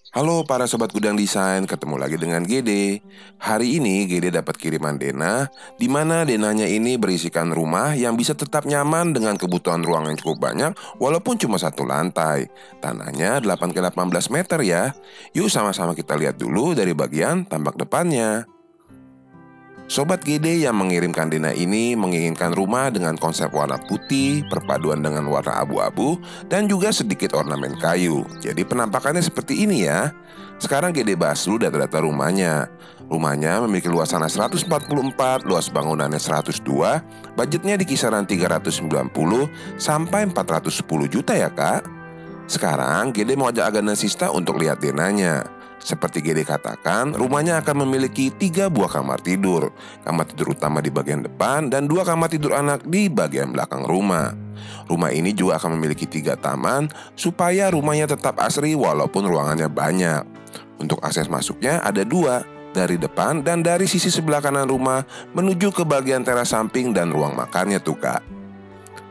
Halo para sobat gudang desain, ketemu lagi dengan GD. Hari ini GD dapat kiriman Dena, di mana denanya ini berisikan rumah yang bisa tetap nyaman dengan kebutuhan ruang yang cukup banyak, walaupun cuma satu lantai. Tanahnya 8x18 meter ya. Yuk sama-sama kita lihat dulu dari bagian tampak depannya. Sobat GD yang mengirimkan Dena ini menginginkan rumah dengan konsep warna putih, perpaduan dengan warna abu-abu, dan juga sedikit ornamen kayu. Jadi penampakannya seperti ini ya. Sekarang GD bahas dulu data-data rumahnya. Rumahnya memiliki luas tanah 144, luas bangunannya 102, budgetnya di kisaran 390 sampai 410 juta ya kak. Sekarang GD mau ajak Agana Sista untuk lihat denanya. Seperti GD katakan, rumahnya akan memiliki 3 buah kamar tidur. Kamar tidur utama di bagian depan dan 2 kamar tidur anak di bagian belakang rumah. Rumah ini juga akan memiliki 3 taman supaya rumahnya tetap asri walaupun ruangannya banyak. Untuk akses masuknya ada 2, dari depan dan dari sisi sebelah kanan rumah menuju ke bagian teras samping dan ruang makannya tuh kak.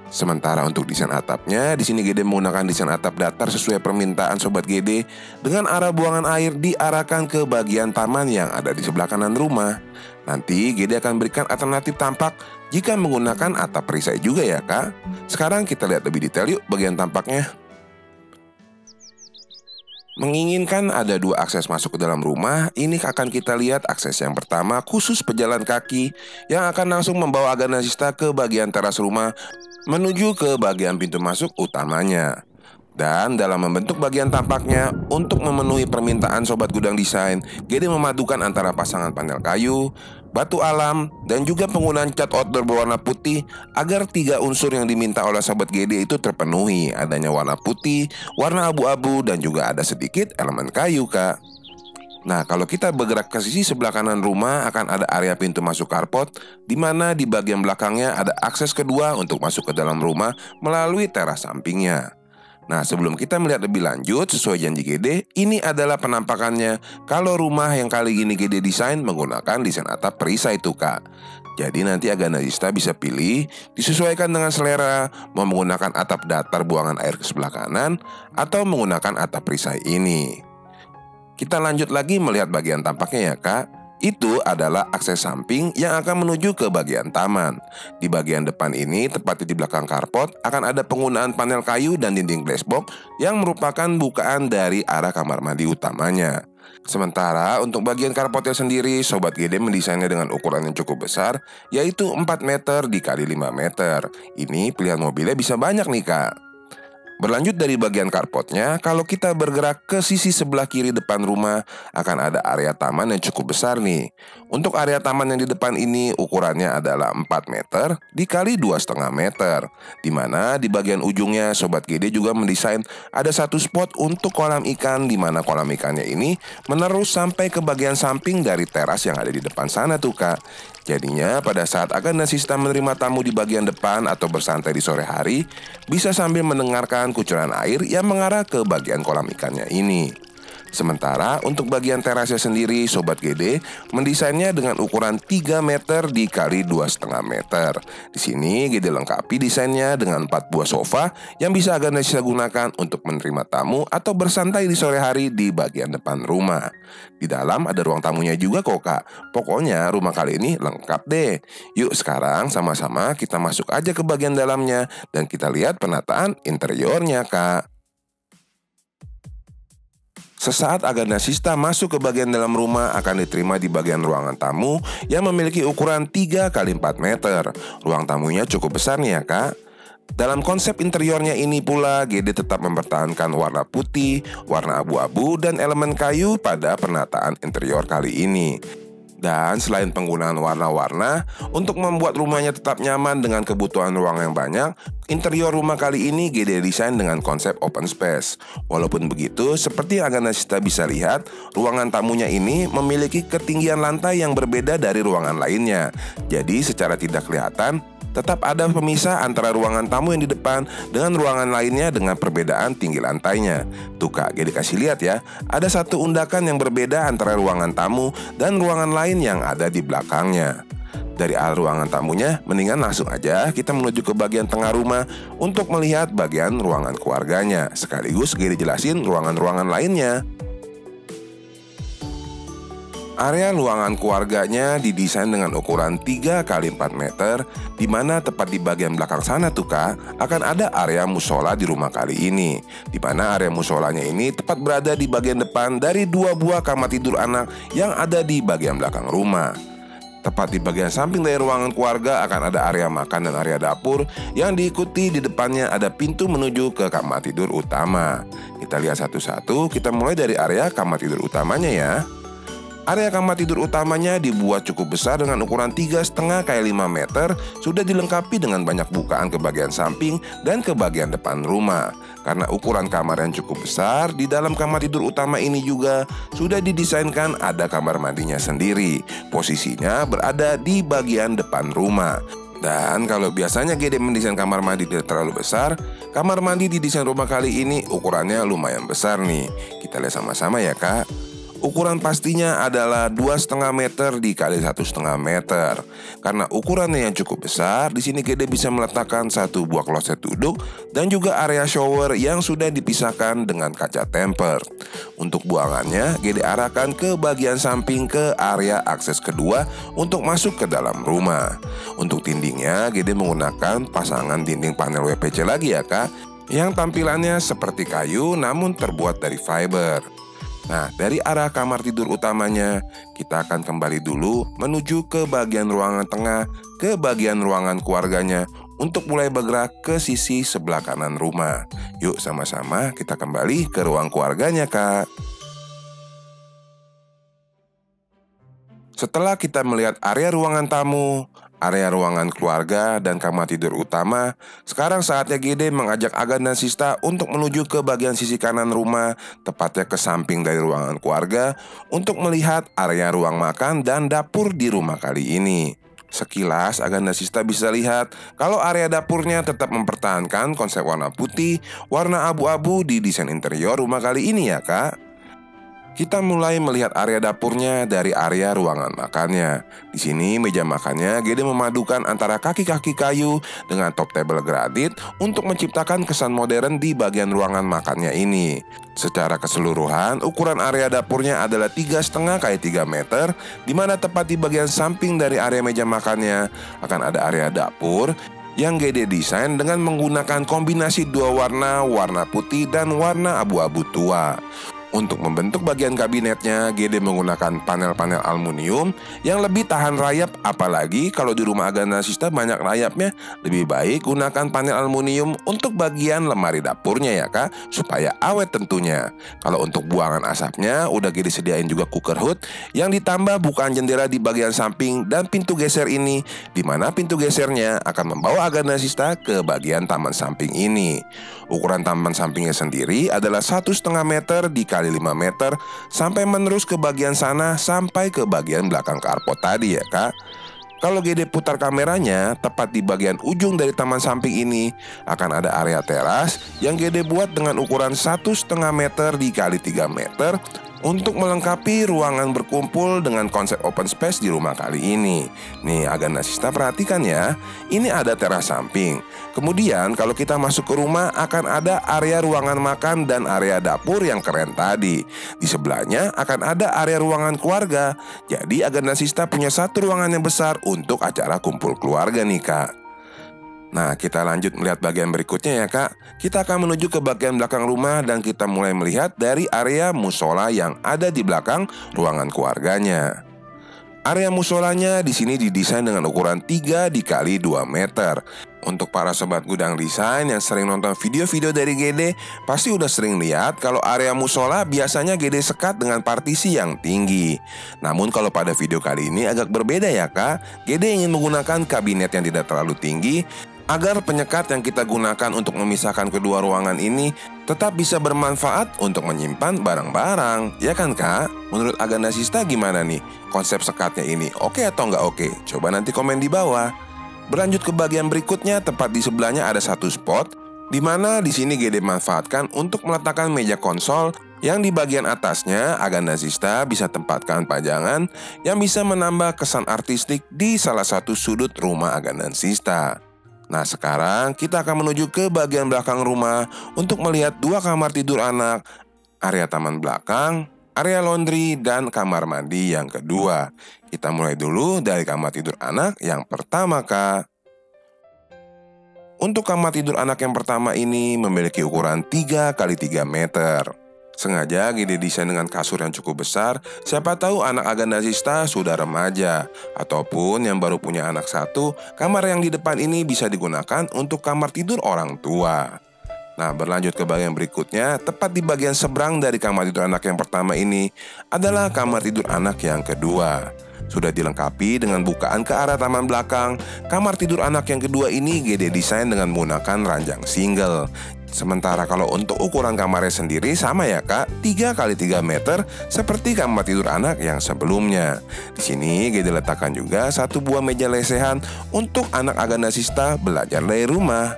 Sementara untuk desain atapnya, di sini GD menggunakan desain atap datar sesuai permintaan sobat GD dengan arah buangan air diarahkan ke bagian taman yang ada di sebelah kanan rumah. Nanti GD akan berikan alternatif tampak jika menggunakan atap perisai juga ya kak. Sekarang kita lihat lebih detail yuk bagian tampaknya. Menginginkan ada 2 akses masuk ke dalam rumah, ini akan kita lihat akses yang pertama khusus pejalan kaki yang akan langsung membawa Agana Sista ke bagian teras rumah menuju ke bagian pintu masuk utamanya. Dan dalam membentuk bagian tampaknya, untuk memenuhi permintaan sobat gudang desain, GD memadukan antara pasangan panel kayu, batu alam, dan juga penggunaan cat outdoor berwarna putih agar 3 unsur yang diminta oleh sobat GD itu terpenuhi. Adanya warna putih, warna abu-abu, dan juga ada sedikit elemen kayu kak. Nah, kalau kita bergerak ke sisi sebelah kanan rumah akan ada area pintu masuk carport, di mana di bagian belakangnya ada akses kedua untuk masuk ke dalam rumah melalui teras sampingnya. Nah, sebelum kita melihat lebih lanjut sesuai janji GD, ini adalah penampakannya kalau rumah yang kali ini GD desain menggunakan desain atap perisai itu kak. Jadi nanti Agana Sista bisa pilih, disesuaikan dengan selera, mau menggunakan atap datar buangan air ke sebelah kanan atau menggunakan atap perisai ini. Kita lanjut lagi melihat bagian tampaknya ya kak. Itu adalah akses samping yang akan menuju ke bagian taman. Di bagian depan ini, tepatnya di belakang carport, akan ada penggunaan panel kayu dan dinding glassbox yang merupakan bukaan dari arah kamar mandi utamanya. Sementara untuk bagian carportnya sendiri, sobat GD mendesainnya dengan ukuran yang cukup besar, yaitu 4 meter dikali 5 meter. Ini pilihan mobilnya bisa banyak nih kak. Berlanjut dari bagian carportnya, kalau kita bergerak ke sisi sebelah kiri depan rumah, akan ada area taman yang cukup besar nih. Untuk area taman yang di depan ini ukurannya adalah 4 meter dikali 2,5 meter. Dimana di bagian ujungnya sobat GD juga mendesain ada satu spot untuk kolam ikan, di mana kolam ikannya ini menerus sampai ke bagian samping dari teras yang ada di depan sana tuh kak. Jadinya pada saat Agana Sista menerima tamu di bagian depan atau bersantai di sore hari, bisa sambil mendengarkan kucuran air yang mengarah ke bagian kolam ikannya ini. Sementara untuk bagian terasnya sendiri, sobat GD mendesainnya dengan ukuran 3 meter dikali 2,5 meter. Di sini GD lengkapi desainnya dengan 4 buah sofa yang bisa Agana Sista gunakan untuk menerima tamu atau bersantai di sore hari di bagian depan rumah. Di dalam ada ruang tamunya juga kok kak. Pokoknya rumah kali ini lengkap deh. Yuk sekarang sama-sama kita masuk aja ke bagian dalamnya dan kita lihat penataan interiornya kak. Sesaat Agana Sista masuk ke bagian dalam rumah akan diterima di bagian ruangan tamu yang memiliki ukuran 3 kali 4 meter. Ruang tamunya cukup besar nih ya kak. Dalam konsep interiornya ini pula, GD tetap mempertahankan warna putih, warna abu-abu, dan elemen kayu pada penataan interior kali ini. Dan selain penggunaan warna-warna, untuk membuat rumahnya tetap nyaman dengan kebutuhan ruang yang banyak, interior rumah kali ini GD desain dengan konsep open space. Walaupun begitu, seperti yang Agana Sista bisa lihat, ruangan tamunya ini memiliki ketinggian lantai yang berbeda dari ruangan lainnya. Jadi secara tidak kelihatan, tetap ada pemisah antara ruangan tamu yang di depan dengan ruangan lainnya dengan perbedaan tinggi lantainya. Tuh kak, GD kasih lihat ya, ada satu undakan yang berbeda antara ruangan tamu dan ruangan lain yang ada di belakangnya. Dari arah ruangan tamunya, mendingan langsung aja kita menuju ke bagian tengah rumah untuk melihat bagian ruangan keluarganya. Sekaligus GD jelasin ruangan-ruangan lainnya. Area ruangan keluarganya didesain dengan ukuran 3 kali 4 meter, di mana tepat di bagian belakang sana tuh Kak, akan ada area musola di rumah kali ini. Di mana area musolanya ini tepat berada di bagian depan dari 2 buah kamar tidur anak yang ada di bagian belakang rumah. Tepat di bagian samping dari ruangan keluarga akan ada area makan dan area dapur yang diikuti di depannya ada pintu menuju ke kamar tidur utama. Kita lihat satu-satu, kita mulai dari area kamar tidur utamanya ya. Area kamar tidur utamanya dibuat cukup besar dengan ukuran 3,5 kali 5 meter, sudah dilengkapi dengan banyak bukaan ke bagian samping dan ke bagian depan rumah. Karena ukuran kamar yang cukup besar, di dalam kamar tidur utama ini juga sudah didesainkan ada kamar mandinya sendiri. Posisinya berada di bagian depan rumah. Dan kalau biasanya GD mendesain kamar mandi tidak terlalu besar, kamar mandi di desain rumah kali ini ukurannya lumayan besar nih. Kita lihat sama-sama ya Kak. Ukuran pastinya adalah 2,5 meter dikali 1,5 meter. Karena ukurannya yang cukup besar, di sini GD bisa meletakkan 1 buah kloset duduk dan juga area shower yang sudah dipisahkan dengan kaca temper. Untuk buangannya, GD arahkan ke bagian samping ke area akses kedua untuk masuk ke dalam rumah. Untuk dindingnya, GD menggunakan pasangan dinding panel WPC lagi ya Kak, yang tampilannya seperti kayu namun terbuat dari fiber. Nah, dari arah kamar tidur utamanya, kita akan kembali dulu menuju ke bagian ruangan tengah, ke bagian ruangan keluarganya, untuk mulai bergerak ke sisi sebelah kanan rumah. Yuk sama-sama kita kembali ke ruang keluarganya Kak. Setelah kita melihat area ruangan tamu, area ruangan keluarga, dan kamar tidur utama, sekarang saatnya GD mengajak Agan dan Sista untuk menuju ke bagian sisi kanan rumah, tepatnya ke samping dari ruangan keluarga, untuk melihat area ruang makan dan dapur di rumah kali ini. Sekilas Agan dan Sista bisa lihat kalau area dapurnya tetap mempertahankan konsep warna putih, warna abu-abu di desain interior rumah kali ini ya Kak. Kita mulai melihat area dapurnya dari area ruangan makannya. Di sini meja makannya GD memadukan antara kaki-kaki kayu dengan top table granit untuk menciptakan kesan modern di bagian ruangan makannya ini. Secara keseluruhan, ukuran area dapurnya adalah 3,5 kali 3 meter, di mana tepat di bagian samping dari area meja makannya akan ada area dapur yang GD desain dengan menggunakan kombinasi 2 warna, warna putih dan warna abu-abu tua. Untuk membentuk bagian kabinetnya, GD menggunakan panel-panel aluminium yang lebih tahan rayap, apalagi kalau di rumah Agan dan Sista banyak rayapnya, lebih baik gunakan panel aluminium untuk bagian lemari dapurnya ya Kak, supaya awet tentunya. Kalau untuk buangan asapnya, udah GD sediain juga cooker hood yang ditambah bukaan jendela di bagian samping dan pintu geser ini, di mana pintu gesernya akan membawa Agan dan Sista ke bagian taman samping ini. Ukuran taman sampingnya sendiri adalah 1,5 meter dikali 5 meter sampai menerus ke bagian sana sampai ke bagian belakang carport tadi ya Kak. Kalau GD putar kameranya, tepat di bagian ujung dari taman samping ini akan ada area teras yang GD buat dengan ukuran 1,5 meter dikali 3 meter untuk melengkapi ruangan berkumpul dengan konsep open space di rumah kali ini. Nih Agan dan Sista perhatikan ya, ini ada teras samping. Kemudian kalau kita masuk ke rumah akan ada area ruangan makan dan area dapur yang keren tadi. Di sebelahnya akan ada area ruangan keluarga. Jadi Agan dan Sista punya satu ruangan yang besar untuk acara kumpul keluarga nih Kak. Nah, kita lanjut melihat bagian berikutnya ya Kak. Kita akan menuju ke bagian belakang rumah dan kita mulai melihat dari area musola yang ada di belakang ruangan keluarganya. Area musolanya di sini didesain dengan ukuran 3 dikali 2 meter. Untuk para sobat gudang desain yang sering nonton video-video dari GD, pasti udah sering lihat kalau area musola biasanya GD sekat dengan partisi yang tinggi. Namun kalau pada video kali ini agak berbeda ya Kak. GD ingin menggunakan kabinet yang tidak terlalu tinggi agar penyekat yang kita gunakan untuk memisahkan kedua ruangan ini tetap bisa bermanfaat untuk menyimpan barang-barang. Ya kan Kak? Menurut Agan dan Sista gimana nih konsep sekatnya ini? Oke atau nggak oke? Coba nanti komen di bawah. Berlanjut ke bagian berikutnya, tepat di sebelahnya ada satu spot, di mana di sini GD manfaatkan untuk meletakkan meja konsol yang di bagian atasnya Agan dan Sista bisa tempatkan pajangan yang bisa menambah kesan artistik di salah satu sudut rumah Agan dan Sista. Nah sekarang kita akan menuju ke bagian belakang rumah untuk melihat 2 kamar tidur anak, area taman belakang, area laundry, dan kamar mandi yang kedua. Kita mulai dulu dari kamar tidur anak yang pertama, Kak. Untuk kamar tidur anak yang pertama ini memiliki ukuran 3 x 3 meter. Sengaja Gede desain dengan kasur yang cukup besar, siapa tahu anak Agandasysta sudah remaja, ataupun yang baru punya anak satu, kamar yang di depan ini bisa digunakan untuk kamar tidur orang tua. Nah, berlanjut ke bagian berikutnya, tepat di bagian seberang dari kamar tidur anak yang pertama ini adalah kamar tidur anak yang kedua. Sudah dilengkapi dengan bukaan ke arah taman belakang, kamar tidur anak yang kedua ini Gede desain dengan menggunakan ranjang single. Sementara kalau untuk ukuran kamarnya sendiri sama ya Kak, 3 x 3 meter seperti kamar tidur anak yang sebelumnya. Di sini Gede letakkan juga satu buah meja lesehan untuk anak Agandasysta belajar dari rumah.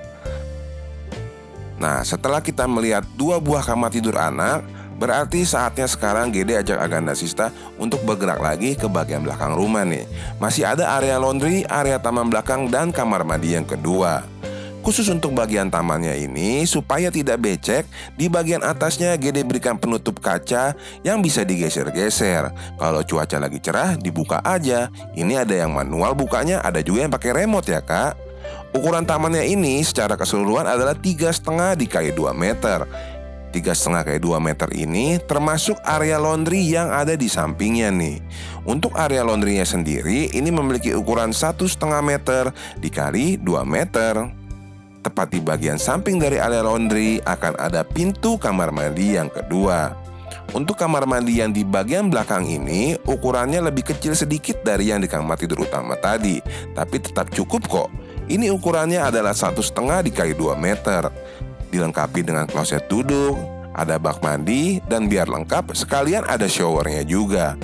Nah, setelah kita melihat 2 buah kamar tidur anak, berarti saatnya sekarang Gede ajak Agandasysta untuk bergerak lagi ke bagian belakang rumah nih. Masih ada area laundry, area taman belakang, dan kamar mandi yang kedua. Khusus untuk bagian tamannya ini, supaya tidak becek, di bagian atasnya Gede berikan penutup kaca yang bisa digeser-geser. Kalau cuaca lagi cerah, dibuka aja. Ini ada yang manual bukanya, ada juga yang pakai remote ya Kak. Ukuran tamannya ini secara keseluruhan adalah 3,5 x 2 meter. 3,5 x 2 meter ini termasuk area laundry yang ada di sampingnya nih. Untuk area laundrynya sendiri, ini memiliki ukuran 1,5 meter dikali 2 meter. Tepat di bagian samping dari area laundry akan ada pintu kamar mandi yang kedua. Untuk kamar mandi yang di bagian belakang ini ukurannya lebih kecil sedikit dari yang di kamar tidur utama tadi, tapi tetap cukup kok. Ini ukurannya adalah 1,5 x 2 meter. Dilengkapi dengan kloset duduk, ada bak mandi, dan biar lengkap sekalian ada showernya juga.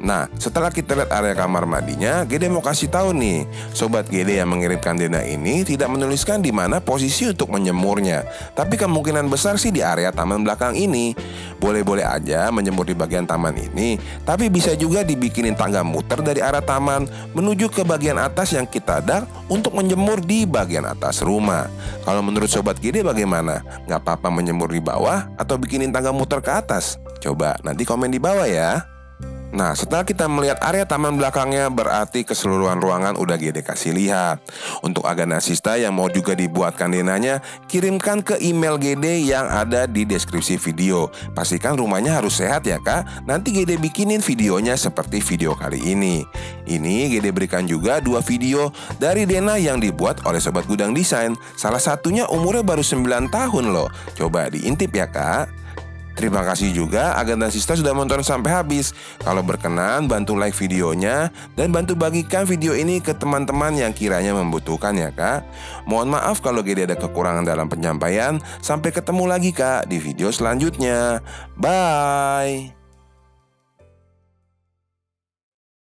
Nah, setelah kita lihat area kamar mandinya, Gede mau kasih tahu nih, sobat Gede yang mengirimkan Dena ini tidak menuliskan di mana posisi untuk menjemurnya. Tapi kemungkinan besar sih di area taman belakang ini. Boleh-boleh aja menjemur di bagian taman ini, tapi bisa juga dibikinin tangga muter dari arah taman menuju ke bagian atas yang kita dak untuk menjemur di bagian atas rumah. Kalau menurut sobat Gede bagaimana? Gak apa-apa menjemur di bawah atau bikinin tangga muter ke atas? Coba nanti komen di bawah ya. Nah, setelah kita melihat area taman belakangnya, berarti keseluruhan ruangan udah Gede kasih lihat. Untuk Agandasysta yang mau juga dibuatkan denanya, kirimkan ke email Gede yang ada di deskripsi video. Pastikan rumahnya harus sehat ya Kak. Nanti Gede bikinin videonya seperti video kali ini. Ini Gede berikan juga 2 video dari Dena yang dibuat oleh Sobat Gudang Desain. Salah satunya umurnya baru 9 tahun loh. Coba diintip ya Kak. Terima kasih juga Agandasysta sudah menonton sampai habis. Kalau berkenan, bantu like videonya dan bantu bagikan video ini ke teman-teman yang kiranya membutuhkan ya Kak. Mohon maaf kalau Gede ada kekurangan dalam penyampaian. Sampai ketemu lagi Kak di video selanjutnya. Bye.